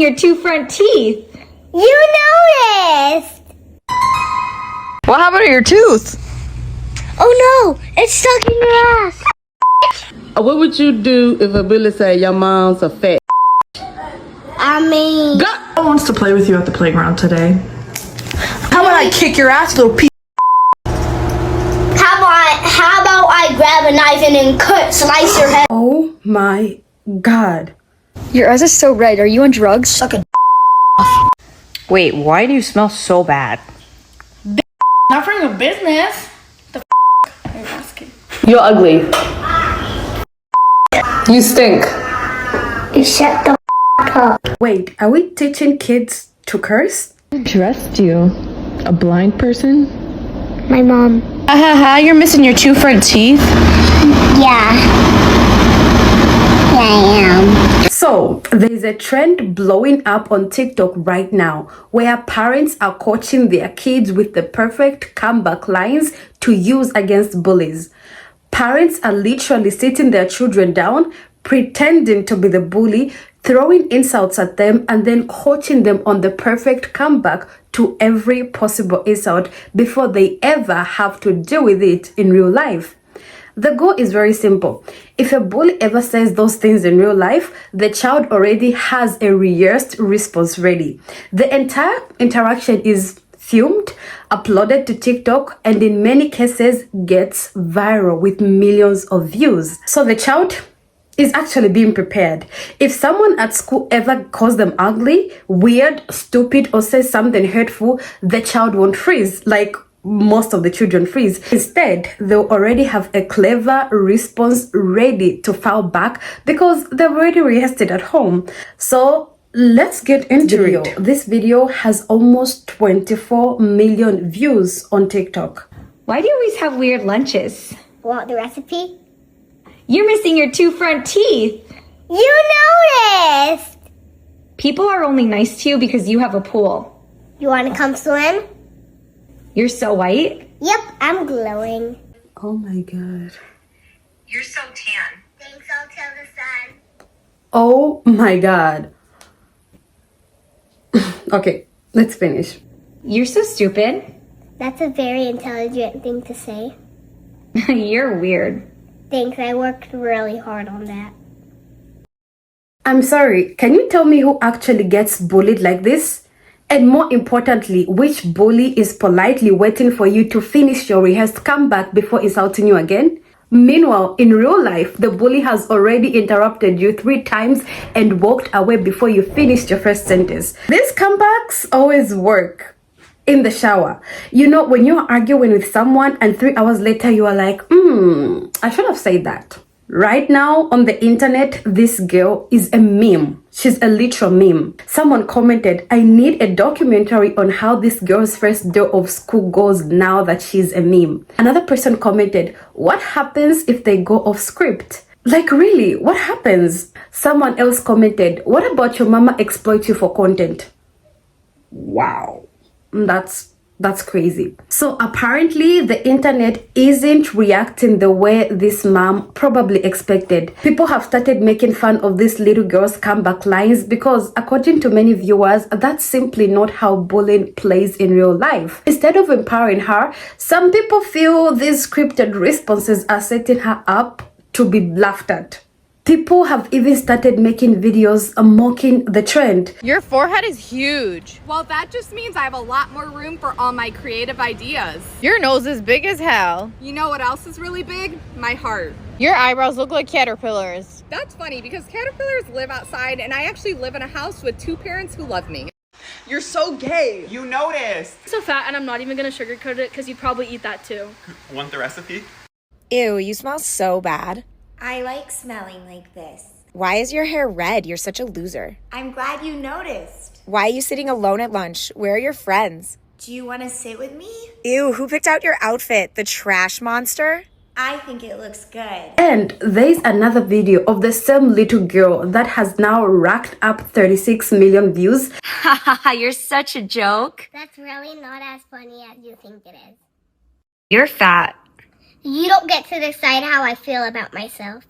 missing your two front teeth. You noticed! What happened to your tooth? Oh no, it's stuck in your ass. What would you do if a bully said your mom's a fat? God wants to play with you at the playground today. How about I kick your ass, little piece? How about I grab a knife and then slice your head? Oh my God. Your eyes are so red. Are you on drugs? Suck a Wait, why do you smell so bad? Not for your business. The are you asking? You're ugly. You stink. Shut the up. Wait, are we teaching kids to curse? Dressed you? A blind person? My mom. You're missing your two front teeth? Yeah. Yeah, I am. So, there's a trend blowing up on TikTok right now where parents are coaching their kids with the perfect comeback lines to use against bullies. Parents are literally sitting their children down, pretending to be the bully, throwing insults at them, and then coaching them on the perfect comeback to every possible insult before they ever have to deal with it in real life. The goal is very simple. If a bully ever says those things in real life, the child already has a rehearsed response ready. The entire interaction is filmed, uploaded to TikTok, and in many cases gets viral with millions of views. So the child is actually being prepared. If someone at school ever calls them ugly, weird, stupid, or says something hurtful, the child won't freeze like most of the children freeze. Instead, they'll already have a clever response ready to file back because they've already rehearsed it at home. So let's get into it. This video has almost 24 million views on TikTok. Why do you always have weird lunches? Want the recipe? You're missing your two front teeth. You noticed! People are only nice to you because you have a pool. You want to come swim? You're so white. Yep, I'm glowing. Oh my God. You're so tan. Thanks, I'll tell the sun. Oh my God. Okay, let's finish. You're so stupid. That's a very intelligent thing to say. You're weird. Thanks, I worked really hard on that. I'm sorry, can you tell me who actually gets bullied like this? And more importantly, which bully is politely waiting for you to finish your rehearsed comeback before insulting you again? Meanwhile, in real life, the bully has already interrupted you 3 times and walked away before you finished your first sentence. These comebacks always work in the shower. You know, when you're arguing with someone and 3 hours later you are like, I should have said that. Right now on the internet, this girl is a meme. She's a literal meme. Someone commented, I need a documentary on how this girl's first day of school goes now that she's a meme. Another person commented, what happens if they go off script? Like really, what happens? Someone else commented, what about your mama exploit you for content? Wow, that's crazy. So apparently the internet isn't reacting the way this mom probably expected. People have started making fun of this little girl's comeback lines because according to many viewers, that's simply not how bullying plays in real life. Instead of empowering her, some people feel these scripted responses are setting her up to be laughed at. People have even started making videos mocking the trend. Your forehead is huge. Well, that just means I have a lot more room for all my creative ideas. Your nose is big as hell. You know what else is really big? My heart. Your eyebrows look like caterpillars. That's funny because caterpillars live outside and I actually live in a house with 2 parents who love me. You're so gay. You noticed. So fat, and I'm not even gonna sugarcoat it because you probably eat that too. Want the recipe? Ew, you smell so bad. I like smelling like this. Why is your hair red? You're such a loser. I'm glad you noticed. Why are you sitting alone at lunch? Where are your friends? Do you want to sit with me? Ew, who picked out your outfit? The trash monster? I think it looks good. And there's another video of the same little girl that has now racked up 36 million views. Haha, you're such a joke. That's really not as funny as you think it is. You're fat. You don't get to decide how I feel about myself.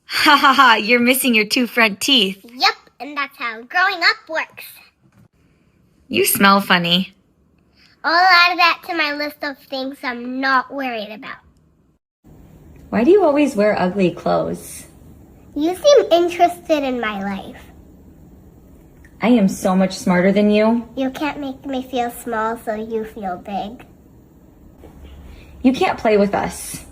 Ha ha ha, you're missing your 2 front teeth. Yep, and that's how growing up works. You smell funny. I'll add that to my list of things I'm not worried about. Why do you always wear ugly clothes? You seem interested in my life. I am so much smarter than you. You can't make me feel small, so you feel big. You can't play with us.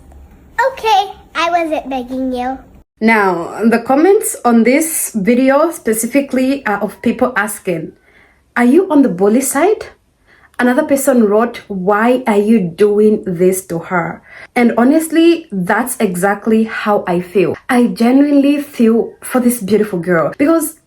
Okay, I wasn't begging you. Now, the comments on this video specifically are of people asking, are you on the bully side? Another person wrote, why are you doing this to her? And honestly, that's exactly how I feel. I genuinely feel for this beautiful girl because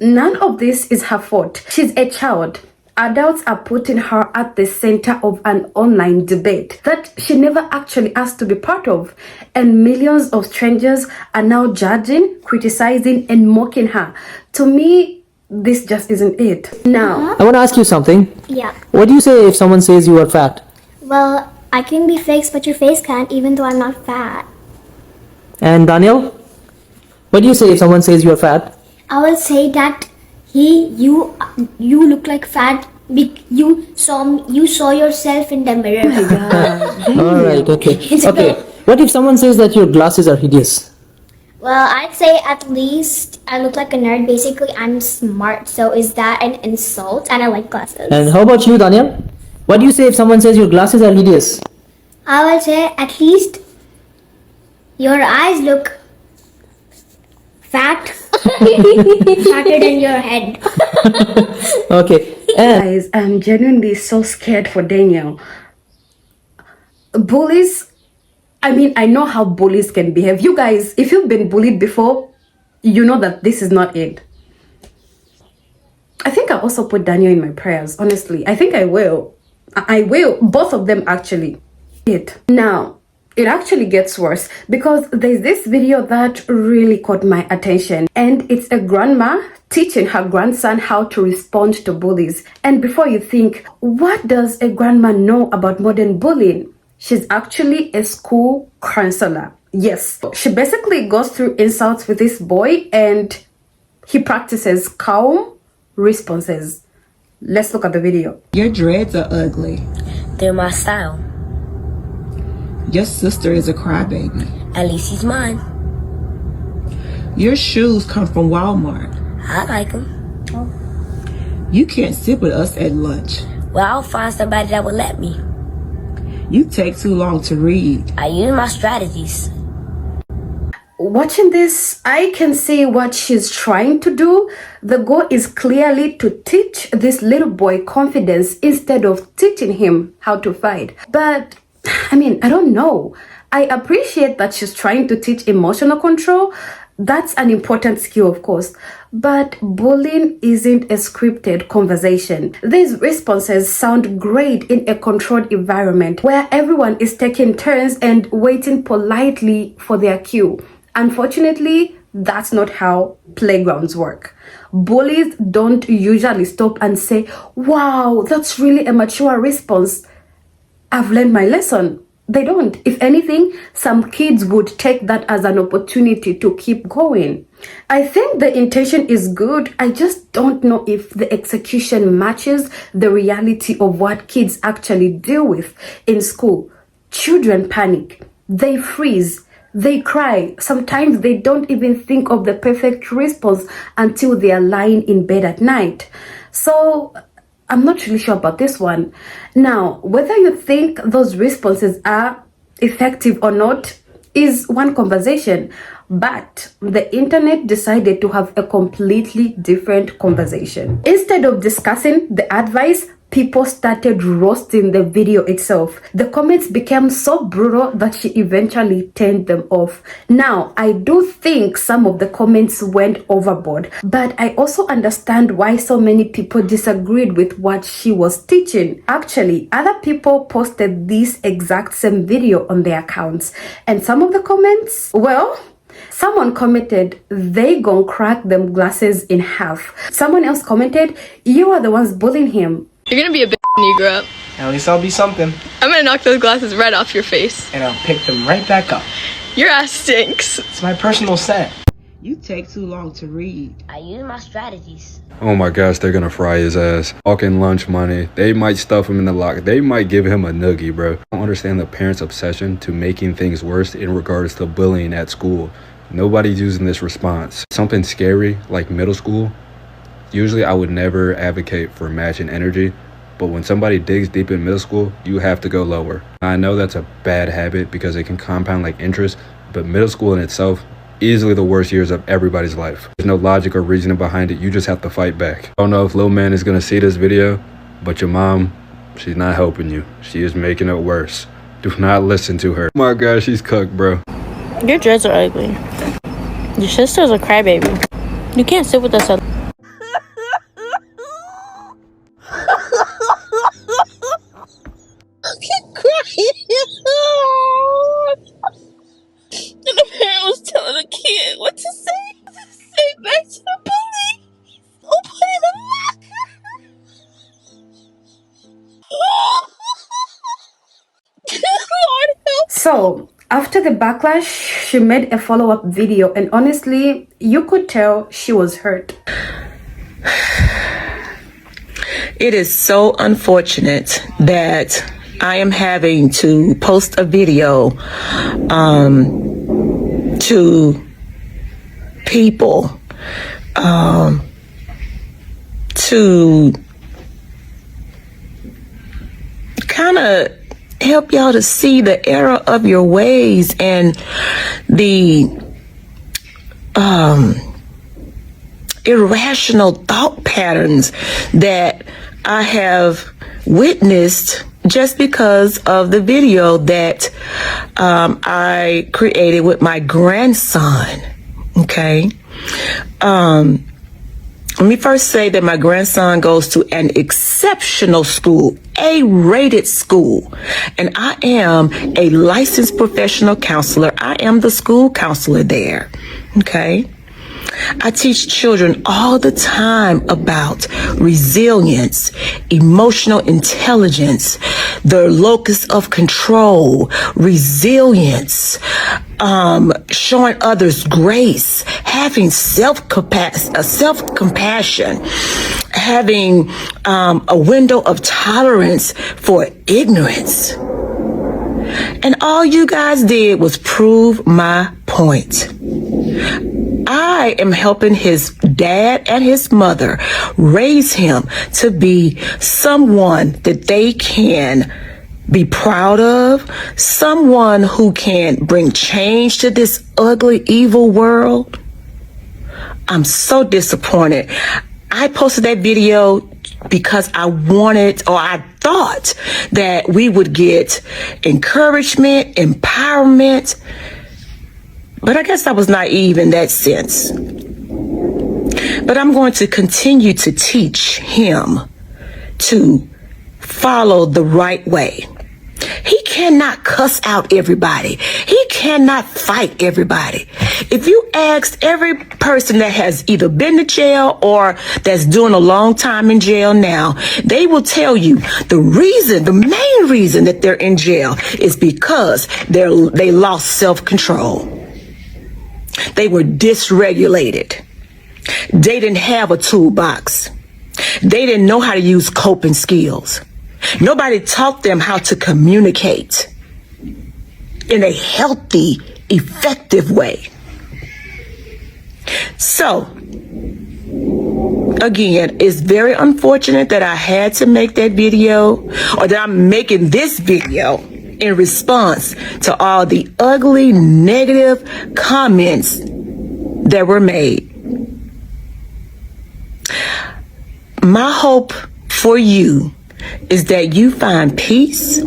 none of this is her fault. She's a child. Adults are putting her at the center of an online debate that she never actually asked to be part of. And millions of strangers are now judging, criticizing, and mocking her. To me, this just isn't it. Now, I want to ask you something. Yeah. What do you say if someone says you are fat? Well, I can be fixed, but your face can't, even though I'm not fat. And Daniel, what do you say if someone says you are fat? I will say that you look like fat. You saw yourself in the mirror. All right, okay. Okay. What if someone says that your glasses are hideous? Well, I'd say at least I look like a nerd. Basically, I'm smart. So is that an insult? And I like glasses. And how about you, Daniel? What do you say if someone says your glasses are hideous? I will say at least your eyes look fat. Fatter than your head. Okay. And guys, I'm genuinely so scared for Daniel. Bullies, I mean, I know how bullies can behave. You guys, if you've been bullied before, you know that this is not it. I think I also put Daniel in my prayers, honestly. I think I will. I will. Both of them actually. Now, it actually gets worse because there's this video that really caught my attention, and it's a grandma teaching her grandson how to respond to bullies. And before you think, what does a grandma know about modern bullying? She's actually a school counselor. Yes, she basically goes through insults with this boy and he practices calm responses. Let's look at the video. Your dreads are ugly. They're my style. Your sister is a crybaby. At least he's mine. Your shoes come from Walmart. I like them. You can't sit with us at lunch. Well, I'll find somebody that will let me. You take too long to read. I use my strategies. Watching this, I can see what she's trying to do. The goal is clearly to teach this little boy confidence instead of teaching him how to fight. But I mean, I don't know. I appreciate that she's trying to teach emotional control. That's an important skill, of course. But bullying isn't a scripted conversation. These responses sound great in a controlled environment where everyone is taking turns and waiting politely for their cue. Unfortunately, that's not how playgrounds work. Bullies don't usually stop and say, wow, that's really a mature response. I've learned my lesson. They don't. If anything, some kids would take that as an opportunity to keep going. I think the intention is good. I just don't know if the execution matches the reality of what kids actually deal with in school. Children panic. They freeze. They cry. Sometimes they don't even think of the perfect response until they are lying in bed at night. So I'm not really sure about this one. Now, whether you think those responses are effective or not is one conversation, but the internet decided to have a completely different conversation. Instead of discussing the advice, people started roasting the video itself. The comments became so brutal that she eventually turned them off. Now, I do think some of the comments went overboard, but I also understand why so many people disagreed with what she was teaching. Actually, other people posted this exact same video on their accounts, and some of the comments, well, someone commented, they gon' crack them glasses in half. Someone else commented, you are the ones bullying him. You're gonna be a bitch when you grow up. At least I'll be something. I'm gonna knock those glasses right off your face. And I'll pick them right back up. Your ass stinks. It's my personal scent. You take too long to read. I use my strategies. Oh my gosh, they're gonna fry his ass. Talking lunch money. They might stuff him in the locker. They might give him a noogie, bro. I don't understand the parents' obsession to making things worse in regards to bullying at school. Nobody's using this response. Something scary, like middle school. Usually I would never advocate for matching energy, but when somebody digs deep in middle school, you have to go lower. I know that's a bad habit because it can compound like interest, but middle school in itself, easily the worst years of everybody's life. There's no logic or reasoning behind it. You just have to fight back. I don't know if Lil Man is gonna see this video, but your mom, she's not helping you. She is making it worse. Do not listen to her. Oh my God, she's cooked, bro. Your dreads are ugly. Your sister's a crybaby. You can't sit with us. And the parent was telling the kid what to say. Say back to the bully. Who put in the locker? Lord help. So, after the backlash, she made a follow-up video, and honestly, you could tell she was hurt. It is so unfortunate that I am having to post a video to people to kind of help y'all to see the error of your ways and the irrational thought patterns that I have witnessed just because of the video that I created with my grandson. Okay. Let me first say that my grandson goes to an exceptional school, A-rated school, and I am a licensed professional counselor. I am the school counselor there. Okay. I teach children all the time about resilience, emotional intelligence, the locus of control, resilience, showing others grace, having self-compassion, having a window of tolerance for ignorance. And all you guys did was prove my point. I am helping his dad and his mother raise him to be someone that they can be proud of, someone who can bring change to this ugly, evil world. I'm so disappointed. I posted that video because I wanted, or I thought that we would get encouragement, empowerment. But I guess I was naive in that sense. But I'm going to continue to teach him to follow the right way. He cannot cuss out everybody. He cannot fight everybody. If you asked every person that has either been to jail or that's doing a long time in jail now, they will tell you the main reason that they're in jail is because they lost self-control. They were dysregulated. They didn't have a toolbox. They didn't know how to use coping skills. Nobody taught them how to communicate in a healthy, effective way. So, again, it's very unfortunate that I had to make that video, or that I'm making this video in response to all the ugly, negative comments that were made. My hope for you is that you find peace,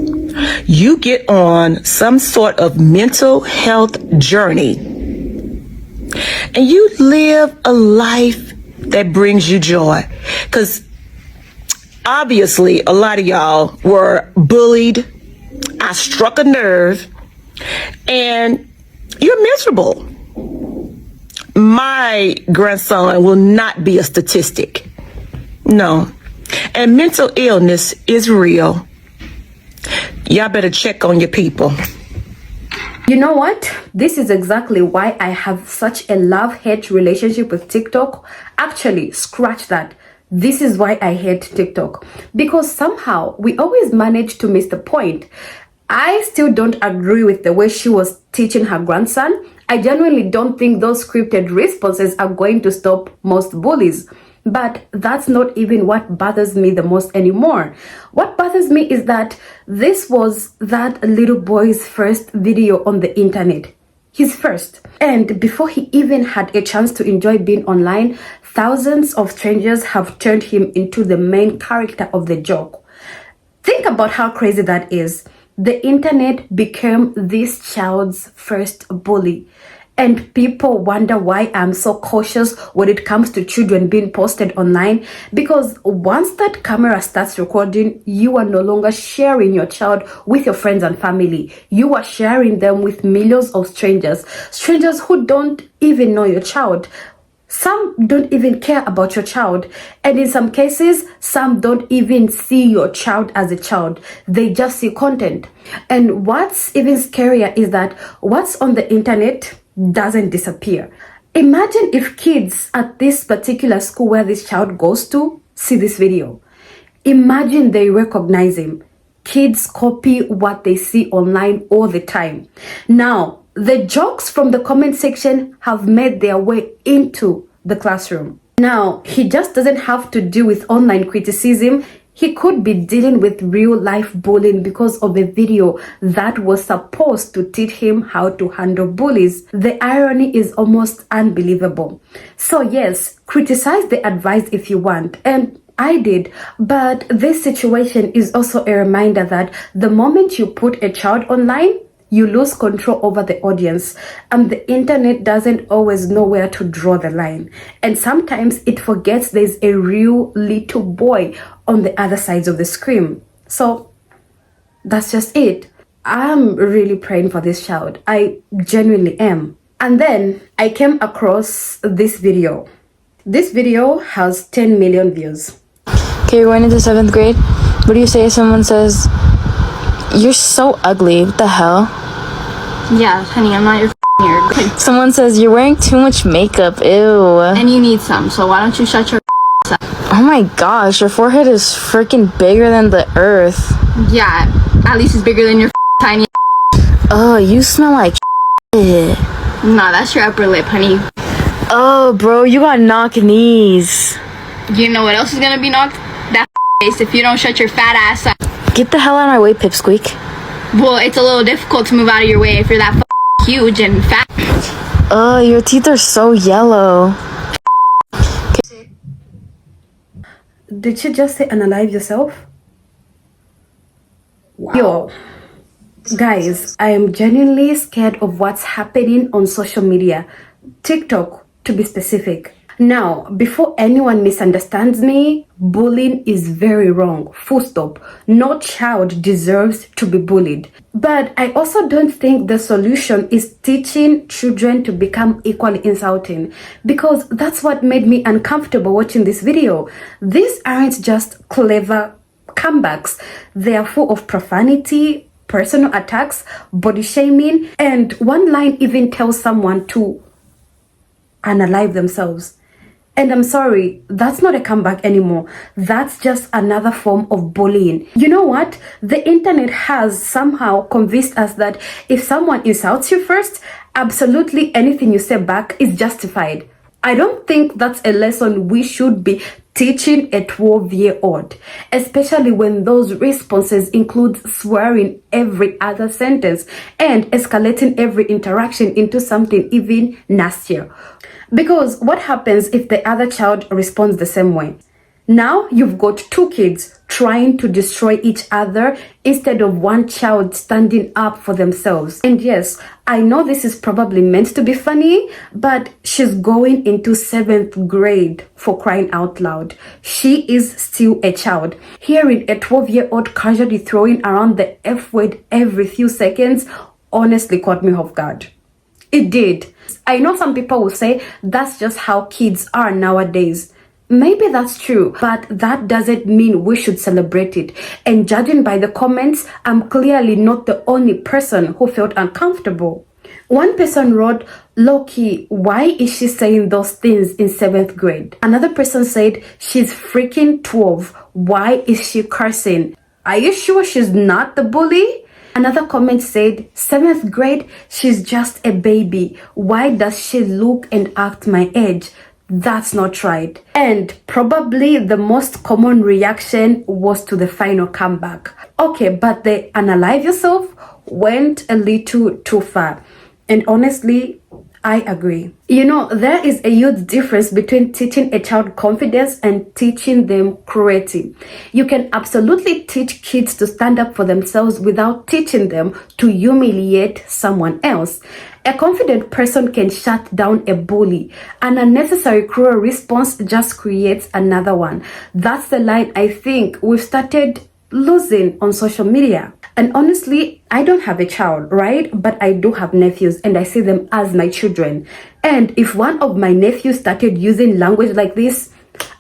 you get on some sort of mental health journey, and you live a life that brings you joy. Because obviously a lot of y'all were bullied. I struck a nerve, and you're miserable. My grandson will not be a statistic. No. And mental illness is real. Y'all better check on your people. You know what? This is exactly why I have such a love-hate relationship with TikTok. Actually, scratch that. This is why I hate TikTok. Because somehow we always manage to miss the point. I still don't agree with the way she was teaching her grandson. I genuinely don't think those scripted responses are going to stop most bullies. But that's not even what bothers me the most anymore. What bothers me is that this was that little boy's first video on the internet. His first. And before he even had a chance to enjoy being online, thousands of strangers have turned him into the main character of the joke. Think about how crazy that is. The internet became this child's first bully. And people wonder why I'm so cautious when it comes to children being posted online. Because once that camera starts recording, you are no longer sharing your child with your friends and family. You are sharing them with millions of strangers. Strangers who don't even know your child. Some don't even care about your child. And in some cases, some don't even see your child as a child. They just see content. And what's even scarier is that what's on the internet doesn't disappear. Imagine if kids at this particular school where this child goes to see this video. Imagine they recognize him. Kids copy what they see online all the time. Now, the jokes from the comment section have made their way into the classroom. Now, he just doesn't have to deal with online criticism. He could be dealing with real life bullying because of a video that was supposed to teach him how to handle bullies. The irony is almost unbelievable. So yes, criticize the advice if you want, and I did, but this situation is also a reminder that the moment you put a child online, you lose control over the audience, and the internet doesn't always know where to draw the line. And sometimes it forgets there's a real little boy on the other sides of the screen. So that's just it. I'm really praying for this child. I genuinely am. And then I came across this video. This video has 10 million views. Okay, you're going into 7th grade. What do you say if someone says, "You're so ugly, what the hell?" Yeah, honey, I'm not your nerd. Someone says, "You're wearing too much makeup, ew." And you need some, so why don't you shut your up? Oh my gosh, your forehead is freaking bigger than the earth. Yeah, at least it's bigger than your tiny. Oh, you smell like shit. Nah, that's your upper lip, honey. Oh, bro, you got knock knees. You know what else is gonna be knocked? That face if you don't shut your fat ass up. Get the hell out of my way, Pipsqueak. Well, it's a little difficult to move out of your way if you're that huge and fat. Oh, your teeth are so yellow. Did you just say unalive yourself? Wow. Yo, guys, I am genuinely scared of what's happening on social media. TikTok, to be specific. Now, before anyone misunderstands me, bullying is very wrong. Full stop. No child deserves to be bullied. But I also don't think the solution is teaching children to become equally insulting, because that's what made me uncomfortable watching this video. These aren't just clever comebacks. They are full of profanity, personal attacks, body shaming, and one line even tells someone to unalive themselves. And I'm sorry, that's not a comeback anymore. That's just another form of bullying. You know what? The internet has somehow convinced us that if someone insults you first, absolutely anything you say back is justified. I don't think that's a lesson we should be teaching a 12-year-old, especially when those responses include swearing every other sentence and escalating every interaction into something even nastier. Because what happens if the other child responds the same way? Now you've got two kids trying to destroy each other instead of one child standing up for themselves. And yes, I know this is probably meant to be funny, but she's going into 7th grade, for crying out loud. She is still a child. Hearing a 12-year-old casually throwing around the F word every few seconds honestly caught me off guard. It did. I know some people will say that's just how kids are nowadays. Maybe that's true, but that doesn't mean we should celebrate it. And judging by the comments, I'm clearly not the only person who felt uncomfortable. One person wrote, "Loki, why is she saying those things in 7th grade?" Another person said, "She's freaking 12. Why is she cursing? Are you sure she's not the bully?" Another comment said, "7th grade, she's just a baby. Why does she look and act my age? That's not right." And probably the most common reaction was to the final comeback. Okay, but the unalive yourself went a little too far. And honestly, I agree. You know, there is a huge difference between teaching a child confidence and teaching them cruelty. You can absolutely teach kids to stand up for themselves without teaching them to humiliate someone else. A confident person can shut down a bully. An unnecessary cruel response just creates another one. That's the line I think we've started losing on social media. And honestly, I don't have a child, right? But I do have nephews and I see them as my children. And if one of my nephews started using language like this,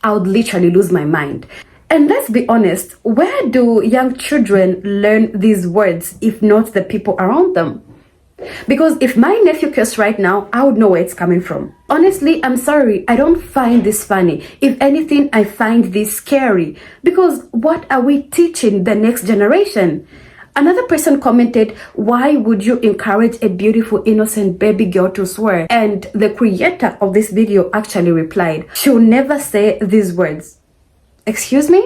I would literally lose my mind. And let's be honest, where do young children learn these words if not the people around them? Because if my nephew cursed right now, I would know where it's coming from. Honestly, I'm sorry, I don't find this funny. If anything, I find this scary. Because what are we teaching the next generation? Another person commented, "Why would you encourage a beautiful, innocent baby girl to swear?" And the creator of this video actually replied, "She'll never say these words." Excuse me?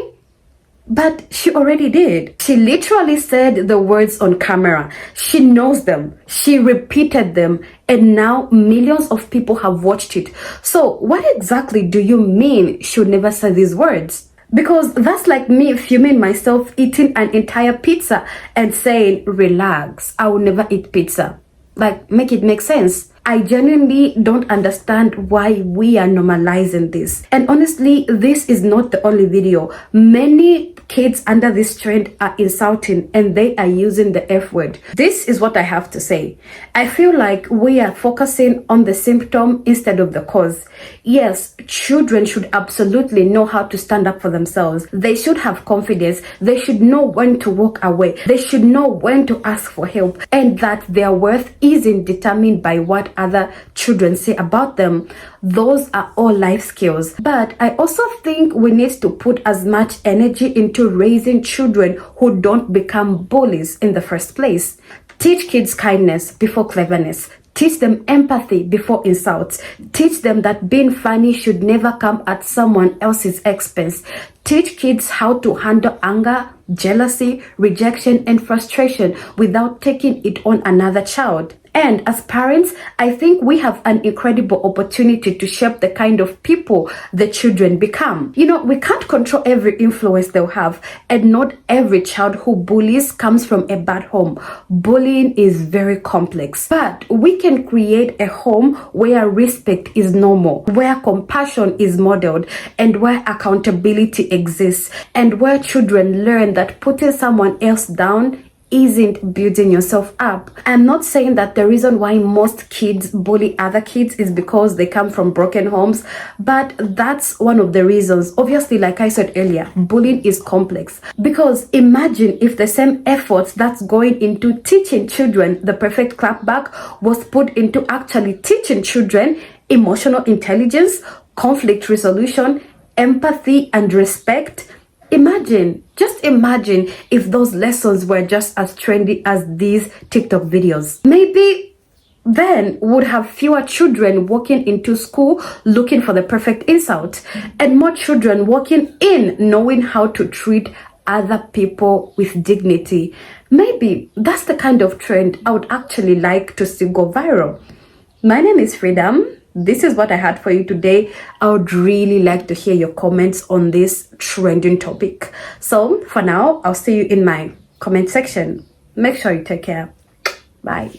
But she already did. She literally said the words on camera. She knows them. She repeated them. And now millions of people have watched it. So what exactly do you mean she'll never say these words? Because that's like me filming myself eating an entire pizza and saying, "Relax, I will never eat pizza." Like, make it make sense. I genuinely don't understand why we are normalizing this. And honestly, this is not the only video. Many kids under this trend are insulting and they are using the F word. This is what I have to say. I feel like we are focusing on the symptom instead of the cause. Yes, children should absolutely know how to stand up for themselves. They should have confidence. They should know when to walk away. They should know when to ask for help, and that their worth isn't determined by what other children say about them. Those are all life skills. But I also think we need to put as much energy into raising children who don't become bullies in the first place. Teach kids kindness before cleverness. Teach them empathy before insults. Teach them that being funny should never come at someone else's expense. Teach kids how to handle anger, jealousy, rejection, and frustration without taking it on another child. And as parents, I think we have an incredible opportunity to shape the kind of people the children become. You know, we can't control every influence they'll have, and not every child who bullies comes from a bad home. Bullying is very complex, but we can create a home where respect is normal, where compassion is modeled, and where accountability exists, and where children learn that putting someone else down isn't building yourself up. I'm not saying that the reason why most kids bully other kids is because they come from broken homes, but that's one of the reasons. Obviously, like I said earlier, bullying is complex. Because imagine if the same efforts that's going into teaching children the perfect clapback was put into actually teaching children emotional intelligence, conflict resolution, empathy, and respect. Just imagine if those lessons were just as trendy as these TikTok videos. Maybe then would have fewer children walking into school looking for the perfect insult, and more children walking in knowing how to treat other people with dignity. Maybe that's the kind of trend I would actually like to see go viral. My name is Freedom. This is what I had for you today. I would really like to hear your comments on this trending topic. So for now, I'll see you in my comment section. Make sure you take care. Bye.